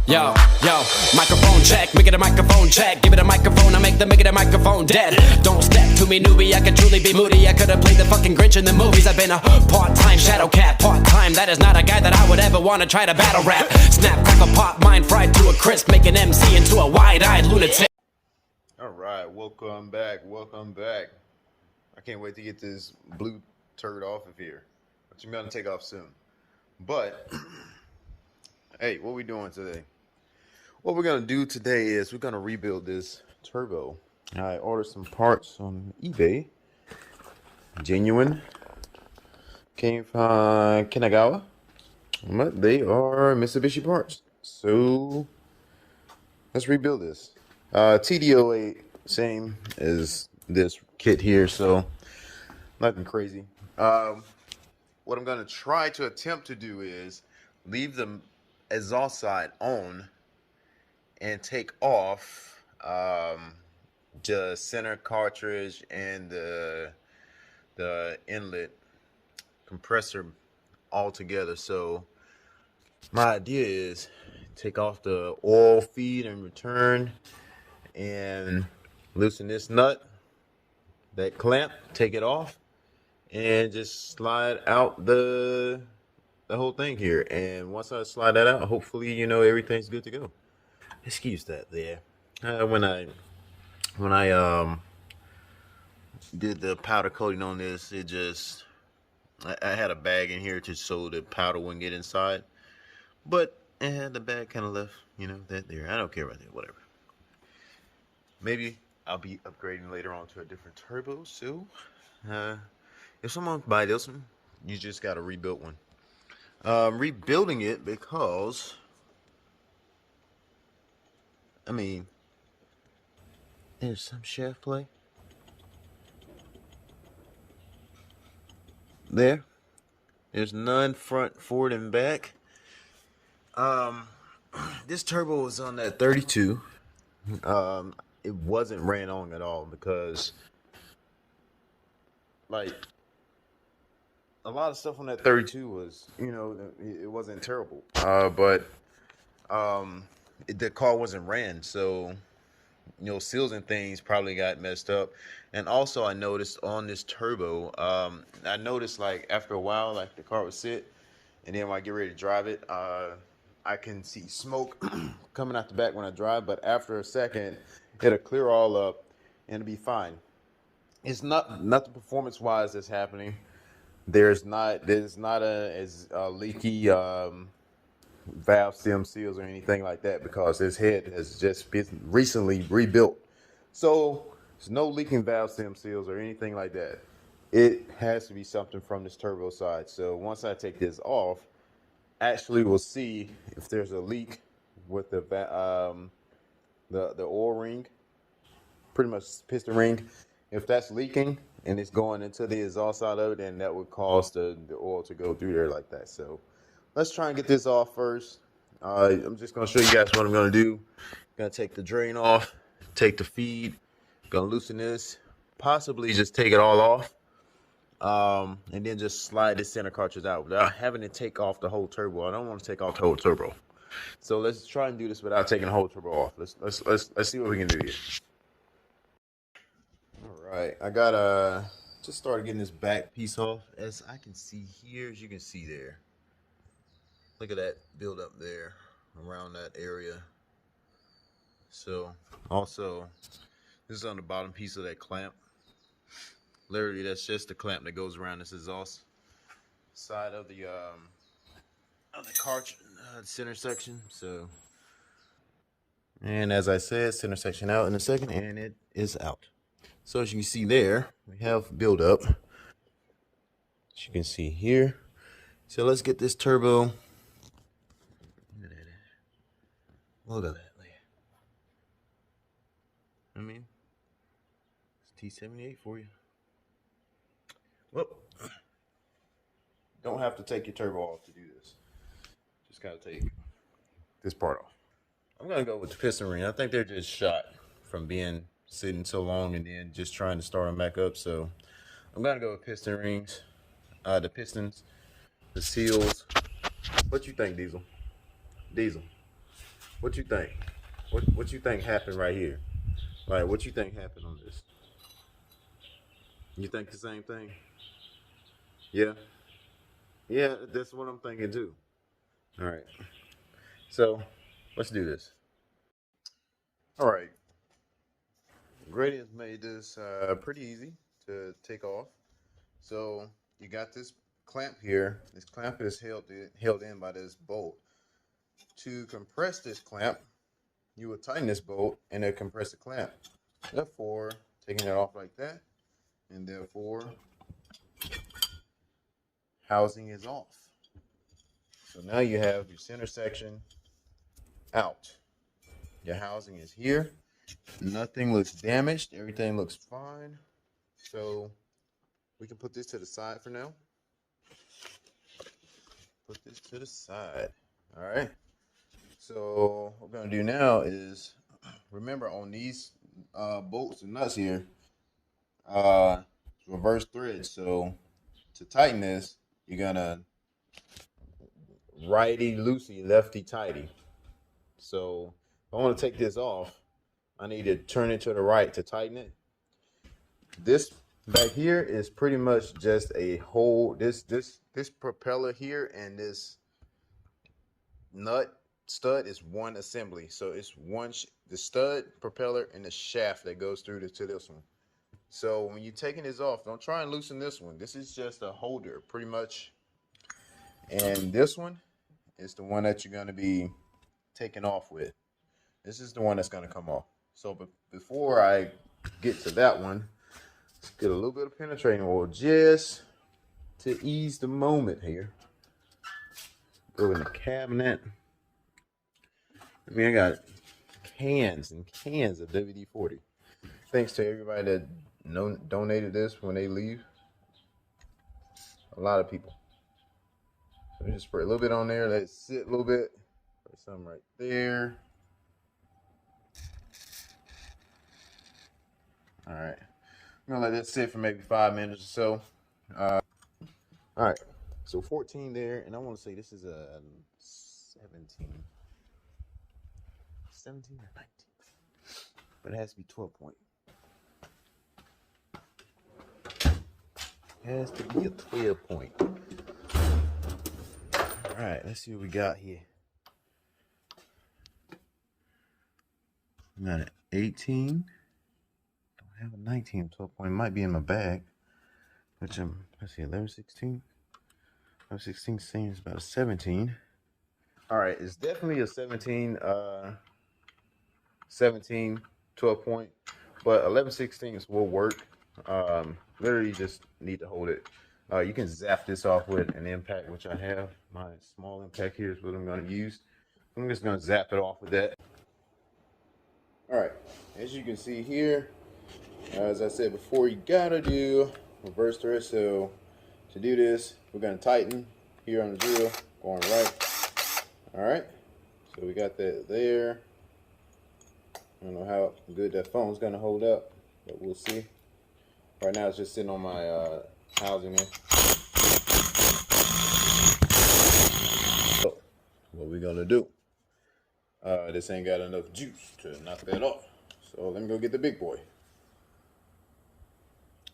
Yo, microphone check, make it a microphone check. Give it a microphone, I make it a microphone dead. Don't step to me, newbie, I could truly be moody. I could've played the fucking Grinch in the movies. I've been a part-time shadow cat, part-time. That is not a guy that I would ever wanna try to battle rap. Snap, crackle, pop, mind fried to a crisp, make an MC into a wide-eyed lunatic. Alright, welcome back. I can't wait to get this blue turd off of here. But you're gonna take off soon. But, hey, what we doing today? What we're gonna do today is we're gonna rebuild this turbo. I ordered some parts on eBay. Genuine. Came from Kanagawa. But they are Mitsubishi parts. So let's rebuild this. TDOA, same as this kit here, so nothing crazy. What I'm gonna try to attempt to do is leave the exhaust side on and take off the center cartridge and the inlet compressor all together. So my idea is take off the oil feed and return and loosen this nut, that clamp, take it off and just slide out the whole thing here. And once I slide that out, hopefully, you know, everything's good to go. Excuse that there. When I did the powder coating on this, it just I had a bag in here so the powder wouldn't get inside, but the bag kind of left, you know, that there. I don't care about that, whatever. Maybe I'll be upgrading later on to a different turbo. So if someone buy this one, you just got to rebuild one. Rebuilding it because, I mean, there's some shaft play there. There's none front, forward, and back. This turbo was on that 32. It wasn't ran on at all because, like, a lot of stuff on that 32 was, you know, it wasn't terrible. But the car wasn't ran, so, you know, seals and things probably got messed up. And also I noticed on this turbo, I noticed, like, after a while, like, the car would sit, and then when I get ready to drive it, I can see smoke coming out the back when I drive, but after a second, it'll clear all up and it'll be fine. It's nothing performance-wise that's happening. There's not a leaky valve stem seals or anything like that because this head has just been recently rebuilt. So there's no leaking valve stem seals or anything like that. It has to be something from this turbo side. So once I take this off, actually we'll see if there's a leak with the oil ring, pretty much piston ring. If that's leaking and it's going into the exhaust side of it, then that would cause the oil to go through there like that. So let's try and get this off first. I'm just going to show you guys what I'm going to do. Going to take the drain off, take the feed, going to loosen this, possibly just take it all off, and then just slide this center cartridge out without having to take off the whole turbo. I don't want to take off the whole turbo. So let's try and do this without taking the whole turbo off. Let's see what we can do here. All right, I got just started getting this back piece off. As I can see here, as you can see there, look at that build up there around that area. So also, this is on the bottom piece of that clamp. Literally, that's just the clamp that goes around this exhaust side of the cartridge center section. So, and as I said, center section out in a second, and it is out. So as you can see there, we have build up, as you can see here. So let's get this turbo. Look at that. I mean, it's T78 for you. Well, don't have to take your turbo off to do this. Just gotta take this part off. I'm gonna go with the piston ring. I think they're just shot from being sitting so long and then just trying to start them back up. So I'm gonna go with piston rings, the pistons, the seals. What you think, Diesel? Diesel. What you think? What you think happened right here? Like, what you think happened on this? You think the same thing? Yeah. Yeah, that's what I'm thinking too. All right. So, let's do this. All right. Greddy has made this pretty easy to take off. So, you got this clamp here. This clamp is held in by this bolt. To compress this clamp, you would tighten this bolt and then compress the clamp. Therefore, taking it off like that, and therefore, housing is off. So now you have your center section out. Your housing is here. Nothing looks damaged. Everything looks fine. So we can put this to the side for now. Put this to the side. All right. So what we're going to do now is, remember on these bolts and nuts here, reverse thread. So to tighten this, you're going to righty loosey, lefty tighty. So if I want to take this off, I need to turn it to the right to tighten it. This back here is pretty much just a whole, this propeller here and this nut stud is one assembly. So it's one, the stud, propeller, and the shaft that goes through to this one. So when you're taking this off, don't try and loosen this one. This is just a holder pretty much. And this one is the one that you're going to be taking off with. This is the one that's going to come off. So before I get to that one, let's get a little bit of penetrating oil just to ease the moment here. Go in the cabinet. I mean, I got cans and cans of WD-40. Thanks to everybody that donated this when they leave. A lot of people. So just spray a little bit on there. Let it sit a little bit. Put some right there. All right. I'm gonna let that sit for maybe 5 minutes or so. All right. So 14 there, and I want to say this is a 17. 17 or 19. But it has to be 12 point. It has to be a 12 point. All right, let's see what we got here. We got an 18. Don't have a 19, 12 point. It might be in my bag. Which let's see, 11, 16. 11, 16 seems about a 17. All right, it's definitely a 17, 12 point, but 11, 16s will work. Literally just need to hold it. You can zap this off with an impact, which I have. My small impact here is what I'm going to use. I'm just going to zap it off with that. All right, as you can see here, as I said before, you gotta do reverse thread. So to do this, we're going to tighten here on the drill, going right. All right, so we got that there. I don't know how good that phone's going to hold up, but we'll see. Right now it's just sitting on my housing there. So what we're going to do, this ain't got enough juice to knock that off. So let me go get the big boy.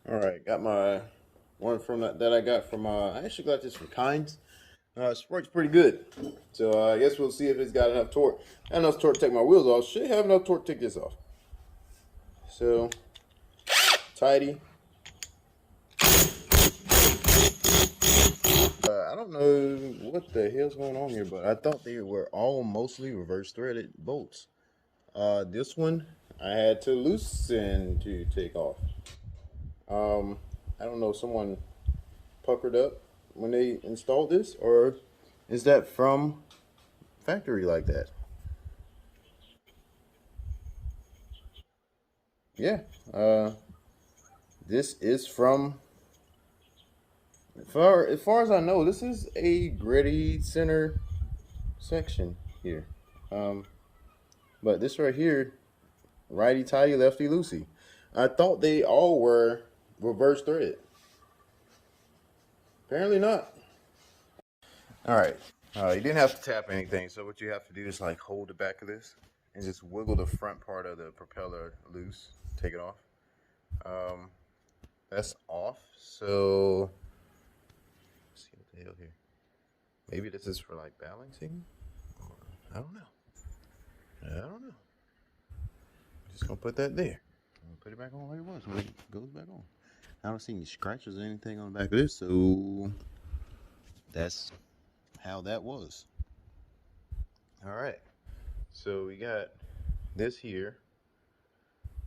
All right, got my one from that I got from, I actually got this from Kinds. It works pretty good. So I guess we'll see if it's got enough torque. Enough torque to take my wheels off. Should have enough torque to take this off. So, tidy. I don't know what the hell's going on here, but I thought they were all mostly reverse threaded bolts. This one I had to loosen to take off. I don't know if someone puckered up when they installed this, or is that from factory like that? Yeah, this is from, as far as I know, this is a Greddy center section here. But this right here, righty tighty, lefty loosey. I thought they all were reverse thread. Apparently not. All right, You didn't have to tap anything, so what you have to do is like hold the back of this and just wiggle the front part of the propeller loose. Take it off. That's off. So let's see what the hell here. Maybe this is for like balancing. I don't know. Just gonna put that there. Put it back on like it was when it goes back on. I don't see any scratches or anything on the back of this, so that's how that was. All right, so we got this here,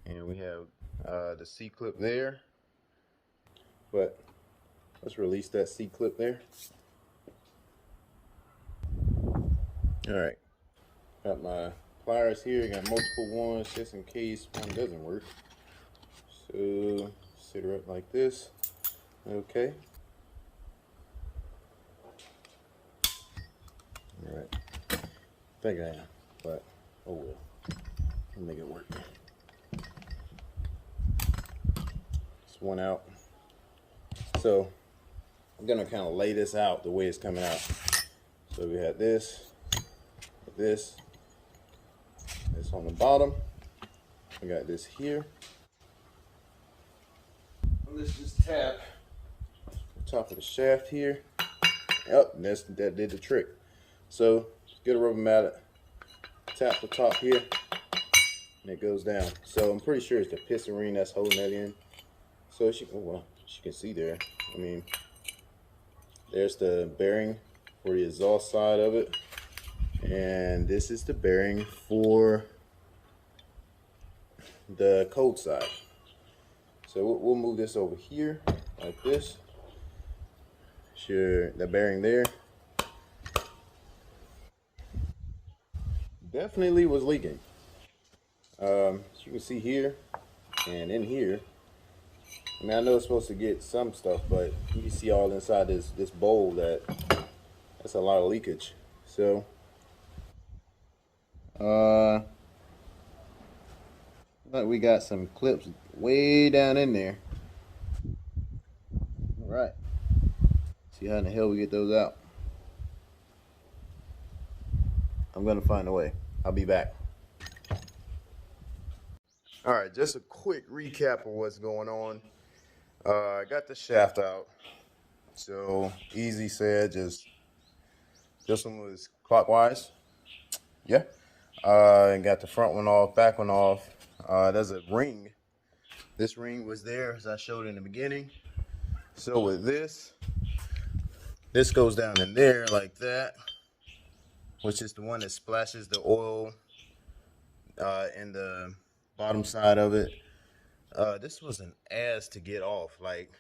and we have the C-clip there. But let's release that C-clip there. All right, got my pliers here. Got multiple ones just in case one doesn't work. So sit her up like this. Okay. All right. I think I am, but oh well. I'll make it work. It's one out. So I'm gonna kind of lay this out the way it's coming out. So we had this on the bottom. We got this here. Let's just tap the top of the shaft here. Yep, that did the trick. So get a rubber mallet, tap the top here, and it goes down. So I'm pretty sure it's the piston ring that's holding that in. So she can see there. I mean, there's the bearing for the exhaust side of it, and this is the bearing for the cold side. So we'll move this over here like this. Sure, the bearing there definitely was leaking. As you can see here and in here. I mean, I know it's supposed to get some stuff, but you can see all inside this bowl that's a lot of leakage. So but we got some clips way down in there. All right, see how in the hell we get those out. I'm gonna find a way. I'll be back. All right, just a quick recap of what's going on. I got the shaft out. So easy said, just this one was clockwise. Yeah. And got the front one off, back one off. There's a ring. This ring was there as I showed in the beginning. So with this goes down in there like that, which is the one that splashes the oil in the bottom side of it. This was an ass to get off. Like,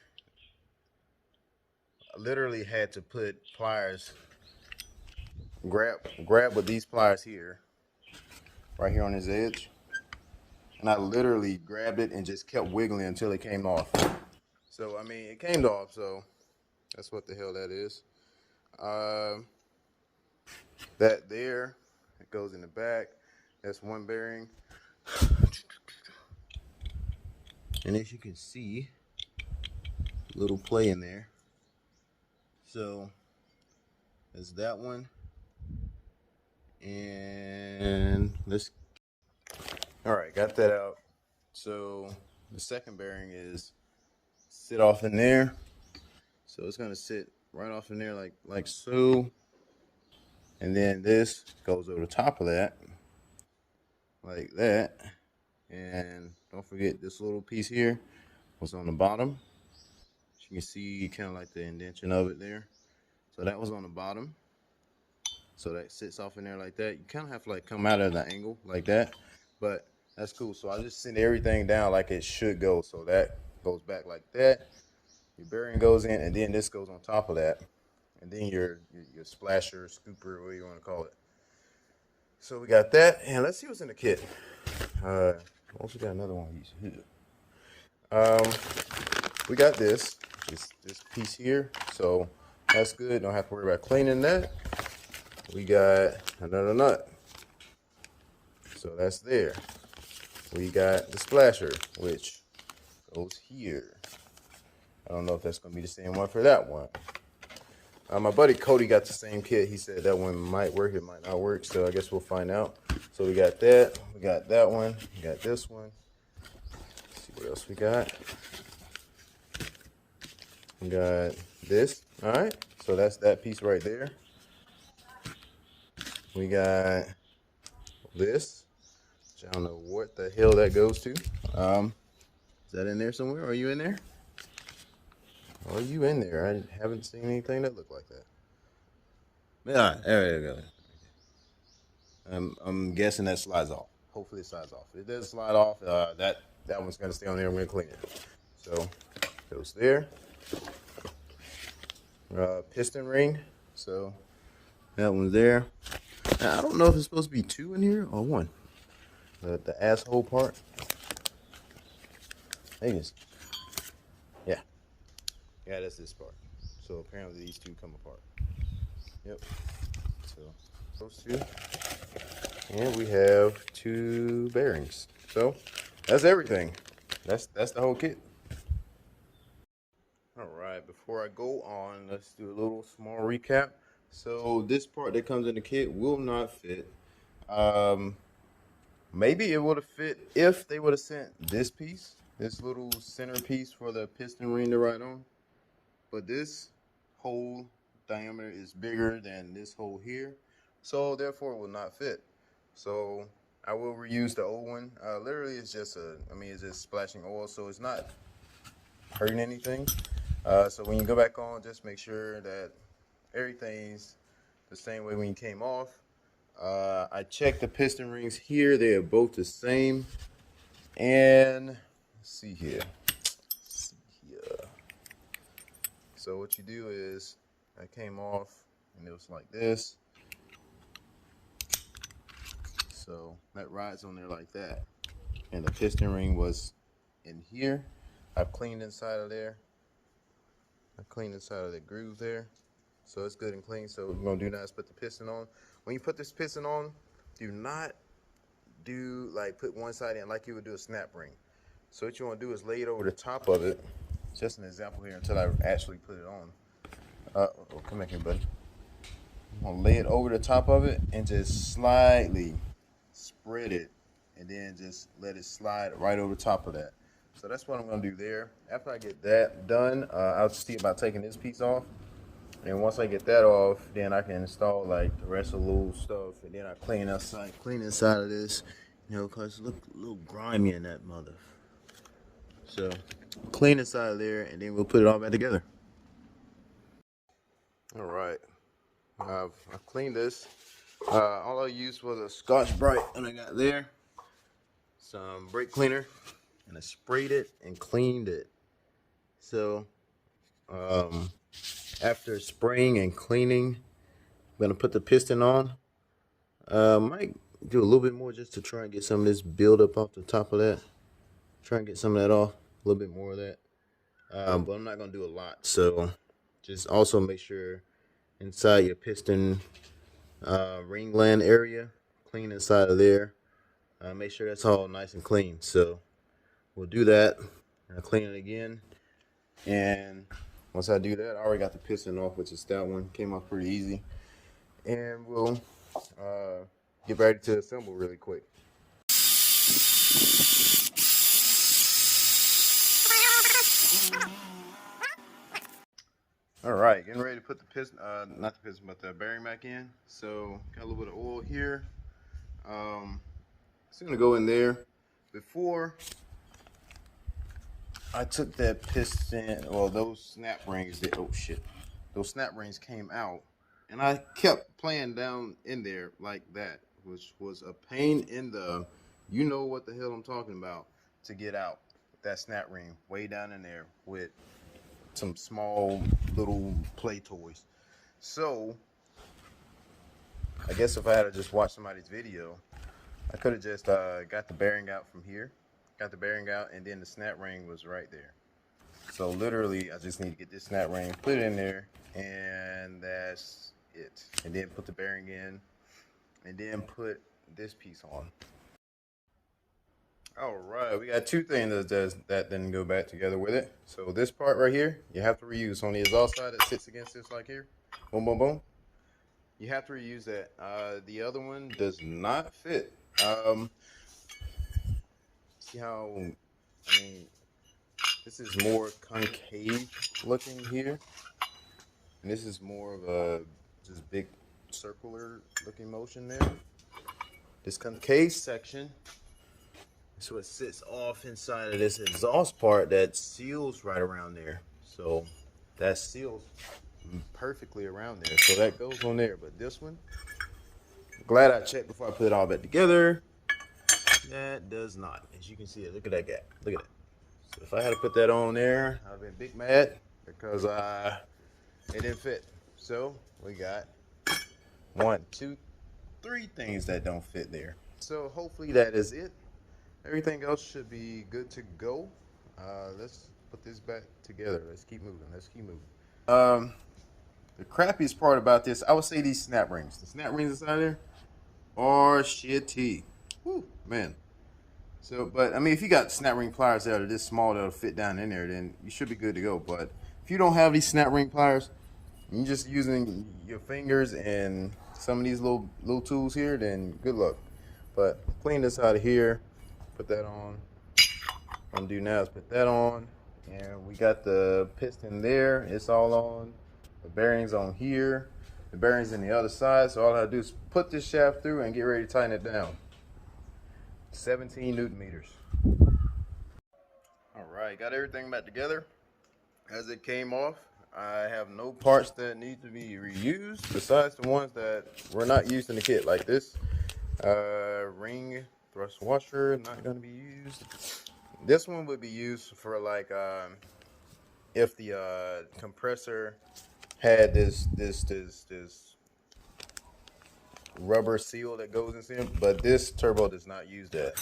I literally had to put pliers, grab with these pliers here, right here on his edge. And I literally grabbed it and just kept wiggling until it came off. So, I mean, it came off, so that's what the hell that is. That there, it goes in the back. That's one bearing. And as you can see, little play in there. So, there's that one. And let's... Alright, got that out. So the second bearing is sit off in there. So it's gonna sit right off in there like so. And then this goes over the top of that. Like that. And don't forget this little piece here was on the bottom. As you can see kind of like the indentation of it there. So that was on the bottom. So that sits off in there like that. You kind of have to like come out at an angle like that. But that's cool. So I just send everything down like it should go. So that goes back like that. Your bearing goes in, and then this goes on top of that. And then your splasher, scooper, whatever you want to call it. So we got that. And let's see what's in the kit. Also got another one of these here. We got this piece here. So that's good. Don't have to worry about cleaning that. We got another nut. So that's there. We got the splasher, which goes here. I don't know if that's going to be the same one for that one. My buddy Cody got the same kit. He said that one might work, it might not work, so I guess we'll find out. So we got that, we got that one, we got this one. Let's see what else we got. We got this. All right, so that's that piece right there. We got this, which I don't know what the hell that goes to. Is that in there somewhere? Are you in there? Are you in there? I haven't seen anything that looked like that. Yeah, there you go. I'm guessing that slides off. Hopefully it slides off. If it does slide off, that one's gonna stay on there. I'm gonna clean it. So goes there. Piston ring. So that one's there. Now, I don't know if it's supposed to be 2 in here or 1. The asshole part. Maybe it's, yeah. Yeah, that's this part. So apparently these 2 come apart. Yep. So those 2. And we have 2 bearings. So that's everything. That's the whole kit. Alright, before I go on, let's do a little small recap. So this part that comes in the kit will not fit. Maybe it would have fit if they would have sent this piece, this little center piece for the piston ring to ride on. But this hole diameter is bigger than this hole here, so therefore it will not fit. So I will reuse the old one. Literally it's just it's just splashing oil, so it's not hurting anything. So when you go back on, just make sure that everything's the same way when you came off. I checked the piston rings here. They are both the same. And let's see here. So what you do is, I came off and it was like this. So that rides on there like that. And the piston ring was in here. I've cleaned inside of there. I cleaned inside of the groove there. So it's good and clean. So what we're gonna do now is put the piston on. When you put this piston on, do not do put one side in like you would do a snap ring. So what you wanna do is lay it over the top of it. Just an example here until I actually put it on. Oh, come back here, buddy. I'm gonna lay it over the top of it and just slightly spread it, and then just let it slide right over the top of that. So that's what I'm gonna do there. After I get that done, I'll see about taking this piece off. And once I get that off, then I can install the rest of the little stuff, and then I clean inside of this, cause it look a little grimy in that mother. So clean inside of there, and then we'll put it all back together. All right, I've cleaned this. All I used was a Scotch-Brite, and I got there some brake cleaner, and I sprayed it and cleaned it. So after spraying and cleaning, I'm gonna put the piston on. Might do a little bit more just to try and get some of this build up off the top of that. Try and get some of that off, a little bit more of that. But I'm not gonna do a lot. So just also make sure inside your piston ring gland area, clean inside of there. Make sure that's all nice and clean. So we'll do that. I'll clean it again, and once I do that, I already got the piston off, which is that one. Came off pretty easy. And we'll get ready to assemble really quick. All right, getting ready to put the piston, not the piston, but the bearing back in. So got a little bit of oil here. It's gonna go in there. Before I took that piston, well, those snap rings, those snap rings came out, and I kept playing down in there like that, which was a pain in the, you know what the hell I'm talking about, to get out that snap ring way down in there with some small little play toys. So I guess if I had to just watch somebody's video, I could have just got the bearing out from here. Got the bearing out, and then the snap ring was right there. So literally, I just need to get this snap ring, put it in there, and that's it. And then put the bearing in, and then put this piece on. All right, we got two things that then go back together with it. So this part right here, you have to reuse on the exhaust side that sits against this like here. Boom, boom, boom. You have to reuse that. The other one does not fit. See how, I mean, this is more concave looking here. And this is more of a just big circular looking motion there. This concave section is what sits off inside of this exhaust part that seals right around there. So that seals perfectly around there. So that goes on there. But this one, glad I checked before I put it all back together. That does not. As you can see, look at that gap. Look at that. So if I had to put that on there, I'd have been big mad because it didn't fit. So we got 1, 2, 3 things that don't fit there. So hopefully that is it. Everything else should be good to go. Let's put this back together. Let's keep moving. Let's keep moving. The crappiest part about this, I would say these snap rings. The snap rings inside there are shitty. Whew, man. So, but I mean, if you got snap ring pliers that are this small that'll fit down in there, then you should be good to go. But if you don't have these snap ring pliers, you're just using your fingers and some of these little tools here, then good luck. But clean this out of here, put that on. What I'm gonna do now is put that on, and we got the piston there. It's all on. The bearings on here. The bearings in the other side. So all I gotta do is put this shaft through and get ready to tighten it down. 17 Newton meters. All right, got everything back together as it came off. I have no parts that need to be reused besides the ones that were not used in the kit, like this ring thrust washer, not going to be used. This one would be used for like if the compressor had this rubber seal that goes in it, but this turbo does not use that.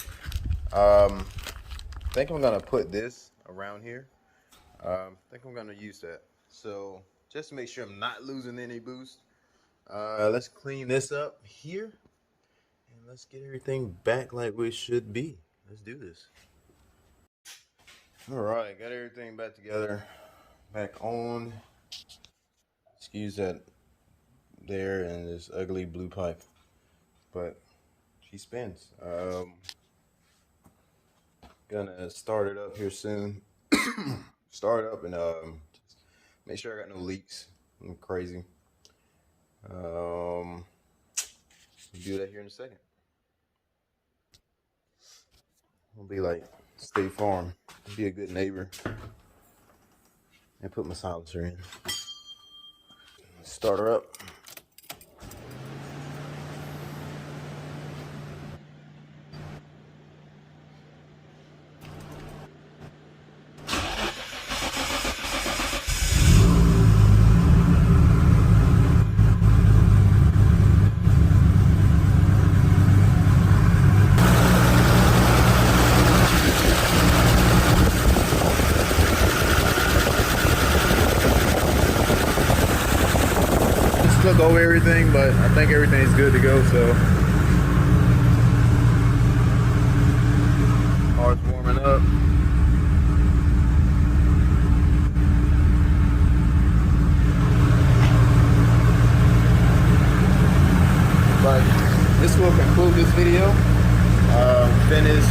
I think I'm gonna put this around here. I think I'm gonna use that. So just to make sure I'm not losing any boost, let's clean this up here and let's get everything back like we should be. Let's do this. All right, got everything back together, back on. Excuse that there and this ugly blue pipe, but she spins. Gonna start it up here soon. Start it up and make sure I got no leaks. I'm crazy. Do that here in a second. I'll be like State Farm, be a good neighbor, and put my silencer in. Start her up. Look over everything, but I think everything's good to go. So car's warming up. But this will conclude this video. Finish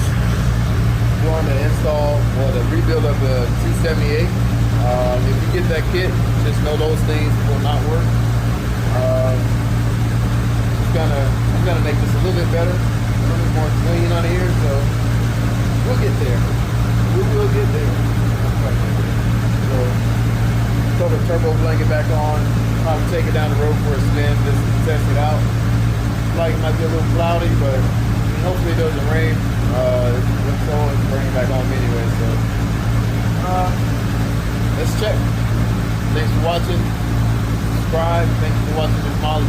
doing the install or the rebuild of the 278. If you get that kit, just know those things will not work. I'm gonna make this a little bit better, a little bit more clean on here, so we'll get there. We will get there. So throw the turbo blanket back on, probably take it down the road for a spin just to test it out. Like it might be a little cloudy, but hopefully it doesn't rain. If so, it's bringing it back on anyway. So let's check. Thanks for watching. Subscribe. Thanks for watching this Molly.